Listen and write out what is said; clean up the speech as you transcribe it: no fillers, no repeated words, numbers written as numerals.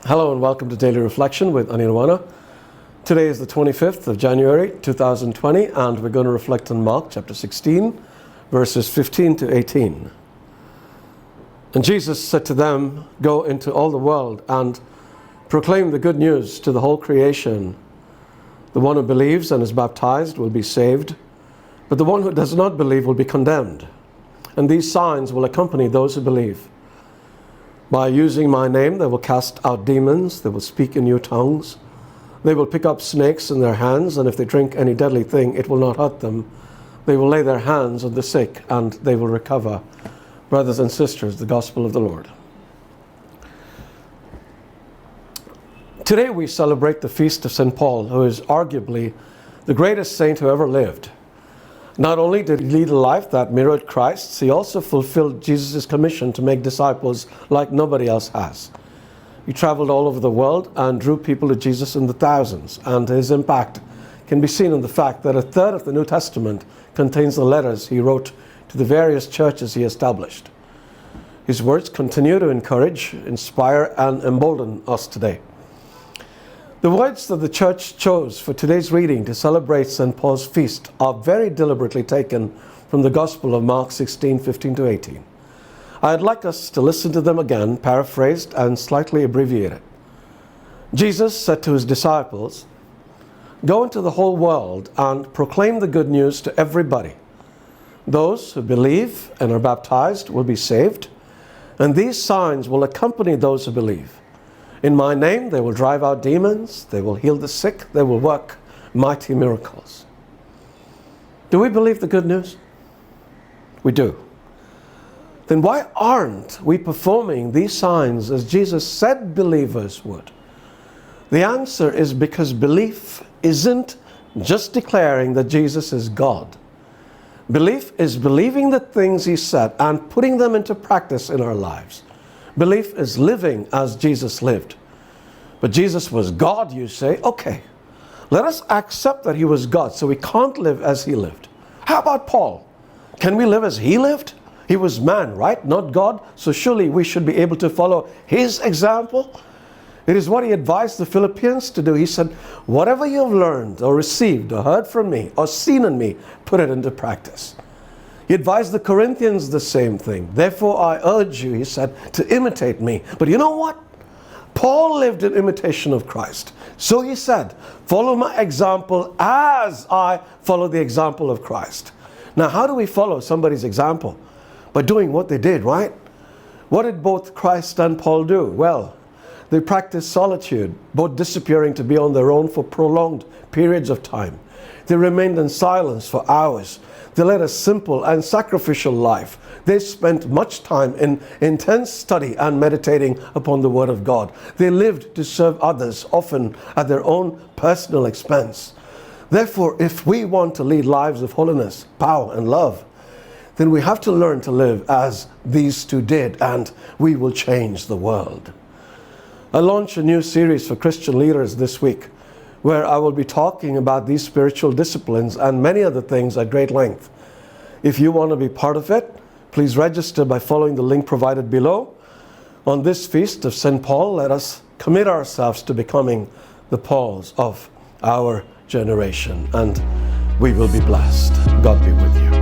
Hello and welcome to Daily Reflection with Aneel Aranha. Today is the 25th of January 2020 and we're going to reflect on Mark chapter 16 verses 15 to 18. And Jesus said to them, "Go into all the world and proclaim the good news to the whole creation. The one who believes and is baptized will be saved, but the one who does not believe will be condemned. And these signs will accompany those who believe. By using my name, they will cast out demons, they will speak in new tongues, they will pick up snakes in their hands, and if they drink any deadly thing, it will not hurt them. They will lay their hands on the sick, and they will recover." Brothers and sisters, the gospel of the Lord. Today we celebrate the feast of St. Paul, who is arguably the greatest saint who ever lived. Not only did he lead a life that mirrored Christ's, he also fulfilled Jesus' commission to make disciples like nobody else has. He traveled all over the world and drew people to Jesus in the thousands, and his impact can be seen in the fact that a third of the New Testament contains the letters he wrote to the various churches he established. His words continue to encourage, inspire, and embolden us today. The words that the church chose for today's reading to celebrate St. Paul's feast are very deliberately taken from the Gospel of Mark 16, 15 to 18. I'd like us to listen to them again, paraphrased and slightly abbreviated. Jesus said to his disciples, "Go into the whole world and proclaim the good news to everybody. Those who believe and are baptized will be saved, and these signs will accompany those who believe. In my name, they will drive out demons, they will heal the sick, they will work mighty miracles." Do we believe the good news? We do. Then why aren't we performing these signs as Jesus said believers would? The answer is because belief isn't just declaring that Jesus is God. Belief is believing the things he said and putting them into practice in our lives. Belief is living as Jesus lived. But Jesus was God, you say. Okay, let us accept that he was God, so we can't live as he lived. How about Paul? Can we live as he lived? He was man, right? Not God. So surely we should be able to follow his example. It is what he advised the Philippians to do. He said, "Whatever you have learned or received or heard from me or seen in me, put it into practice." He advised the Corinthians the same thing. "Therefore I urge you," he said, "to imitate me." But you know what? Paul lived in imitation of Christ. So he said, "Follow my example as I follow the example of Christ." Now, how do we follow somebody's example? By doing what they did, right? What did both Christ and Paul do? Well, they practiced solitude, both disappearing to be on their own for prolonged periods of time. They remained in silence for hours. They led a simple and sacrificial life. They spent much time in intense study and meditating upon the Word of God. They lived to serve others, often at their own personal expense. Therefore, if we want to lead lives of holiness, power, and love, then we have to learn to live as these two did, and we will change the world. I launched a new series for Christian leaders this week, where I will be talking about these spiritual disciplines and many other things at great length. If you want to be part of it, please register by following the link provided below. On this feast of St. Paul, let us commit ourselves to becoming the Pauls of our generation, and we will be blessed. God be with you.